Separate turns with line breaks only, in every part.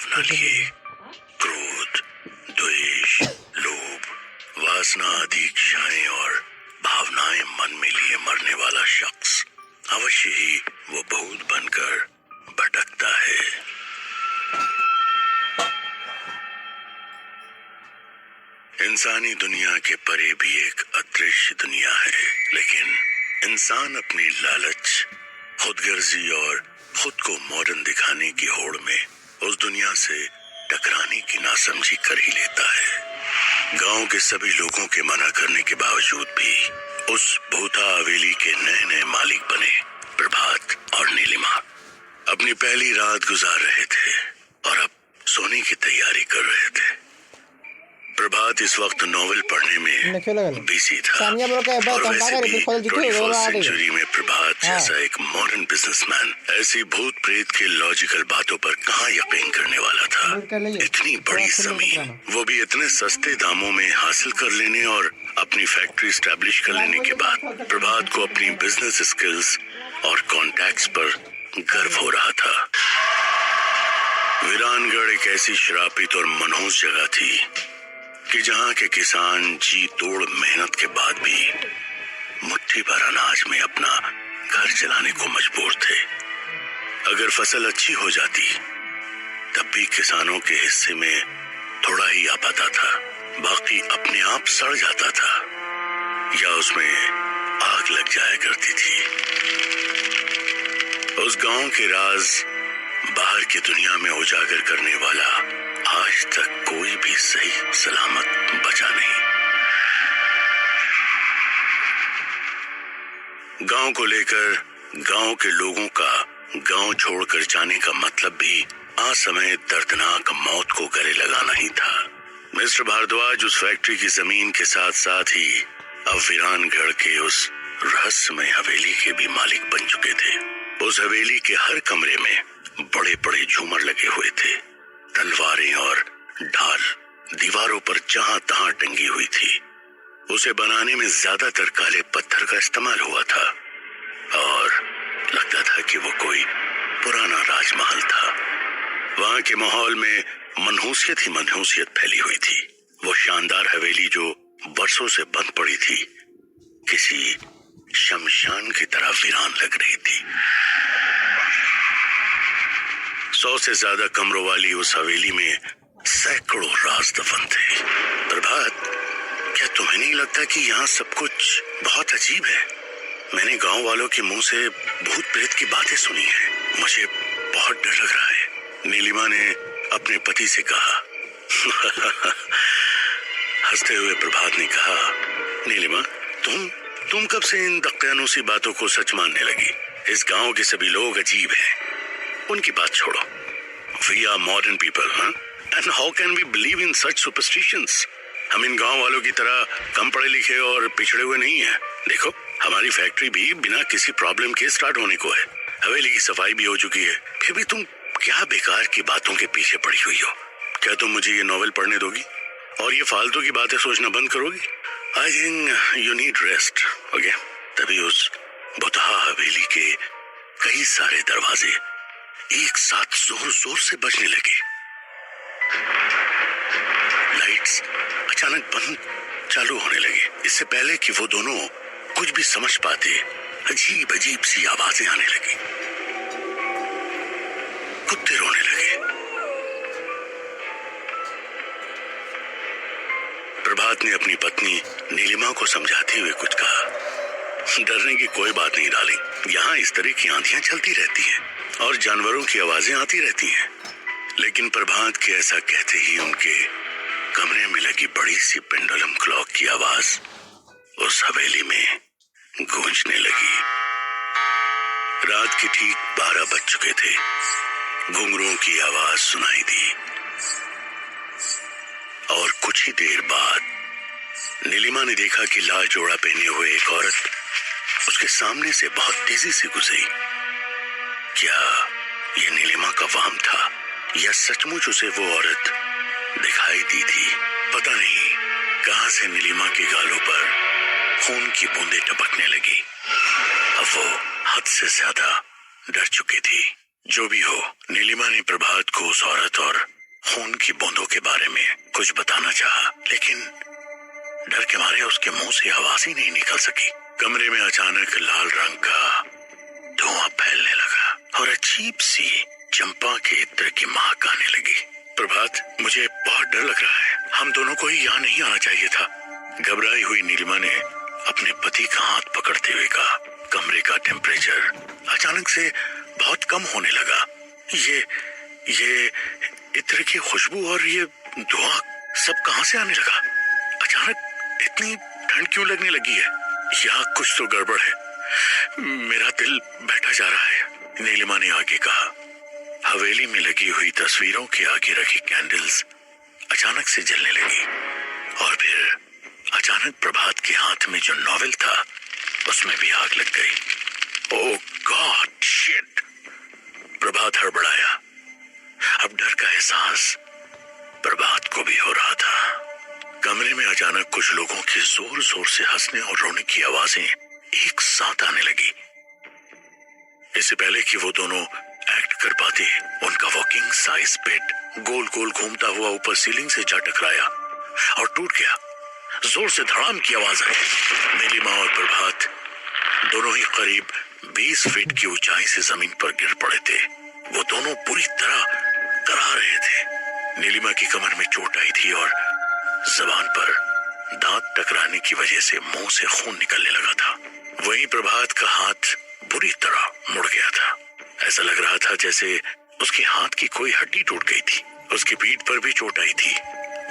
भावना लिए क्रोध, द्वेष, लोभ, वासना आदि इच्छाएं और भावनाएं मन में लिए मरने वाला शख्स अवश्य ही वो भूत बनकर भटकता है। इंसानी दुनिया के परे भी एक अदृश्य दुनिया है, लेकिन इंसान अपनी लालच, खुदगर्जी और खुद को मॉडर्न दिखाने की होड़ में उस दुनिया से टकराने की नासमझी कर ही लेता है। गांव के सभी लोगों के मना करने के बावजूद भी उस भूता हवेली के नए नए मालिक बने प्रभात और नीलिमा अपनी पहली रात गुजार रहे थे और अब सोने की तैयारी कर रहे थे। प्रभात इस वक्त नॉवेल पढ़ने में बिजी था और वैसे भी 21st सेंचुरी में प्रभात जैसा एक मॉडर्न बिजनेसमैन ऐसी भूत प्रेत के लॉजिकल बातों पर कहाँ यकीन करने वाला था। इतनी बड़ी जमीन, वो भी इतने सस्ते दामों में हासिल कर लेने और अपनी फैक्ट्री स्टैब्लिश कर लेने के बाद प्रभात को अपनी बिजनेस स्किल्स और कॉन्टैक्ट्स पर गर्व हो रहा था। वीरानगढ़ एक ऐसी श्रापित और मनहूस जगह थी कि जहां के किसान जी तोड़ मेहनत के बाद भी मुट्ठी भर अनाज में अपना घर चलाने को मजबूर थे। अगर फसल अच्छी हो जाती तब भी किसानों के हिस्से में थोड़ा ही आ पाता था, बाकी अपने आप सड़ जाता था या उसमें आग लग जाया करती थी। उस गांव के राज बाहर की दुनिया में उजागर करने वाला आज तक कोई भी सही सलामत बचा नहीं। गांव को लेकर गांव के लोगों का गांव छोड़कर जाने का मतलब भी असमय दर्दनाक मौत को गले लगाना ही था। मिस्टर भारद्वाज उस फैक्ट्री की जमीन के साथ साथ ही अब वीरानगढ़ के उस रहस्यमय हवेली के भी मालिक बन चुके थे। उस हवेली के हर कमरे में बड़े बड़े झूमर लगे हुए थे। तलवारें और ढाल दीवारों पर जहां तहां टंगी हुई थी। उसे बनाने में ज्यादातर काले पत्थर का इस्तेमाल हुआ था और लगता था कि वो कोई पुराना राजमहल था। वहां के माहौल में मनहूसियत ही मनहूसियत फैली हुई थी। वो शानदार हवेली जो बरसों से बंद पड़ी थी किसी शमशान की तरह वीरान लग रही थी। 100 से ज्यादा कमरों वाली उस हवेली में सैकड़ों राज दफन थे। प्रभात, क्या तुम्हें नहीं लगता कि यहाँ सब कुछ बहुत अजीब है? मैंने गांव वालों के मुंह से भूत प्रेत की बातें सुनी है, मुझे बहुत डर लग रहा है। नीलिमा ने अपने पति से कहा। हंसते हुए प्रभात ने कहा, नीलिमा, तुम कब से इन दक्यानूसी बातों को सच मानने लगी? इस गांव के सभी लोग अजीब हैं, उनकी बात छोड़ो। We are modern people, huh? And how can we believe in such superstitions? हम इन गांव वालों की तरह कम पढ़े लिखे और पिछड़े हुए नहीं हैं। देखो, हमारी फैक्ट्री भी बिना किसी प्रॉब्लम के स्टार्ट होने को है। हवेली की सफाई भी हो चुकी है। फिर भी तुम क्या बेकार की बातों के पीछे पड़ी हुई हो? क्या तुम मुझे ये नॉवेल पढ़ने दोगी और ये फालतू की बातें सोचना बंद करोगी? I think you need rest, okay? तभी उस बुतहा हवेली के कई सारे दरवाजे एक साथ जोर जोर से बजने लगे। लाइट्स अचानक बंद चालू होने लगे। इससे पहले कि वो दोनों कुछ भी समझ पाते, अजीब अजीब सी आवाजें आने लगी। कुत्ते रोने लगे। प्रभात ने अपनी पत्नी नीलिमा को समझाते हुए कुछ कहा। डरने की कोई बात नहीं डार्लिंग, यहाँ इस तरह की आंधियां चलती रहती हैं और जानवरों की आवाजें आती रहती हैं। लेकिन प्रभात के ऐसा कहते ही उनके कमरे में लगी बड़ी सी पेंडुलम क्लॉक की आवाज उस हवेली में गूंजने लगी। रात के ठीक 12 बज चुके थे। घुंघरुओं की आवाज सुनाई दी और कुछ ही देर बाद नीलिमा ने देखा कि लाल जोड़ा पहने हुए एक औरत उसके सामने से बहुत तेजी से गुजरी। क्या यह नीलिमा का वहम था या सचमुच उसे वो औरत दिखाई दी थी? पता नहीं कहां से नीलिमा के गालों पर खून की बूंदें टपकने लगी। अब वो हद से ज्यादा डर चुकी थी। जो भी हो, नीलिमा ने प्रभात को उस औरत और खून की बूंदों के बारे में कुछ बताना चाहा, लेकिन डर के मारे उसके मुंह से आवाज ही नहीं निकल सकी। कमरे में अचानक लाल रंग का धुआं फैलने लगा और अजीब सी चंपा के इत्र की महक आने लगी। प्रभात, मुझे बहुत डर लग रहा है, हम दोनों को ही यहाँ नहीं आना चाहिए था। घबराई हुई नीलिमा ने अपने पति का हाथ पकड़ते हुए कहा। कमरे का टेम्परेचर अचानक से बहुत कम होने लगा। ये इत्र की खुशबू और ये धुआं सब कहां से आने लगा? अचानक इतनी ठंड क्यों लगने लगी है? यहाँ कुछ तो गड़बड़ है, मेरा दिल बैठा जा रहा है। नीलिमा ने आगे कहा। हवेली में लगी हुई तस्वीरों के आगे रखी कैंडल्स अचानक से जलने लगी और फिर अचानक प्रभात के हाथ में जो नॉवेल था उसमें भी आग लग गई। ओह गॉड शिट! प्रभात हड़बड़ाया। अब डर का एहसास प्रभात को भी हो रहा था। कमरे में अचानक कुछ लोगों के जोर जोर से हंसने और रोने की आवाजें एक साथ आने लगी। इससे पहले कि वो दोनों एक्ट कर पाते, उनका वॉकिंग साइज बेड गोल गोल घूमता हुआ ऊपर सीलिंग से जा टकराया और टूट गया। जोर से धड़ाम की आवाज आई। नीलिमा और प्रभात दोनों ही करीब 20 फीट की ऊंचाई से जमीन पर गिर पड़े थे। वो दोनों पूरी तरह करा रहे थे। नीलिमा की कमर में चोट आई थी और जबान पर दांत टकराने की वजह से मुंह से खून निकलने लगा था। वहीं प्रभात का हाथ बुरी तरह मुड़ गया था। ऐसा लग रहा था जैसे उसके हाथ की कोई हड्डी टूट गई थी। उसकी पीठ पर भी चोट आई थी,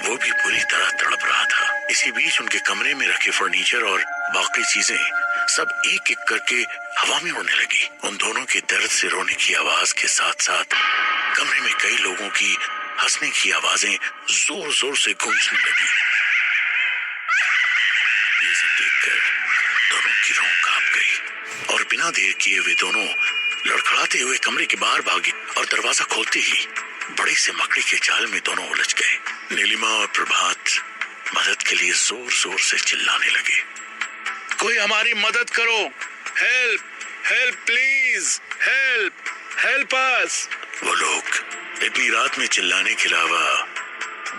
वो भी पूरी तरह तड़प रहा था। इसी बीच उनके कमरे में रखे फर्नीचर और बाकी चीजें सब एक एक करके हवा में उड़ने लगी। उन दोनों के दर्द से रोने की आवाज के साथ साथ कमरे में कई लोगों की हंसने की आवाजें जोर जोर से गूंजने लगी। ये सब देखकर दोनों की रूह कांप गई और बिना देर किए वे दोनों लड़खड़ाते हुए कमरे के बाहर भागे और दरवाजा खोलते ही बड़ी से मकड़ी के जाल में दोनों उलझ गए। नीलिमा और प्रभात मदद के लिए जोर जोर से चिल्लाने लगे। कोई हमारी मदद करो, help help please, help help us. वो लोग इतनी रात में चिल्लाने के अलावा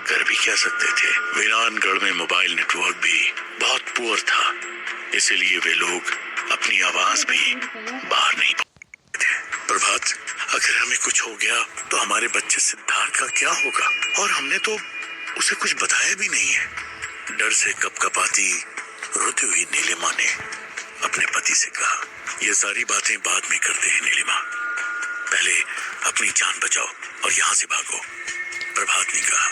कर भी क्या सकते थे? वीरानगढ़ में मोबाइल नेटवर्क भी बहुत पुअर था, इसलिए वे लोग अपनी आवाज भी बाहर नहीं पहुंचते थे। प्रभात, अगर हमें कुछ हो गया तो हमारे बच्चे सिद्धार्थ का क्या होगा? और हमने तो उसे कुछ बताया भी नहीं है। डर से कपकपाती रोती हुई नीलिमा ने अपने पति से कहा। ये सारी बातें बाद में करते हैं नीलिमा, पहले अपनी जान बचाओ और यहाँ से भागो, प्रभात ने कहा।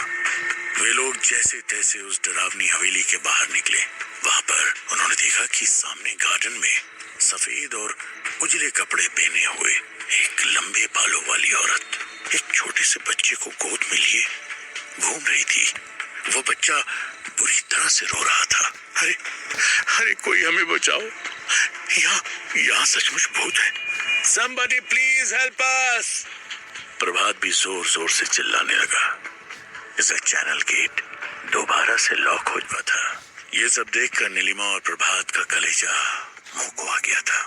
वे लोग जैसे तैसे उस डरावनी हवेली के बाहर निकले। वहां पर उन्होंने देखा कि सामने गार्डन में सफेद और उजले कपड़े पहने हुए एक लंबे बालों वाली औरत एक छोटे से बच्चे को गोद में लिए घूम रही थी। वो बच्चा बुरी तरह से रो रहा था। अरे अरे कोई हमें बचाओ, यहाँ सचमुच भूत है। Somebody please help us! प्रभात भी जोर जोर से चिल्लाने लगा। इसका चैनल गेट दोबारा से लॉक हो चुका था। ये सब देखकर नीलिमा और प्रभात का कलेजा मुंह को आ गया था।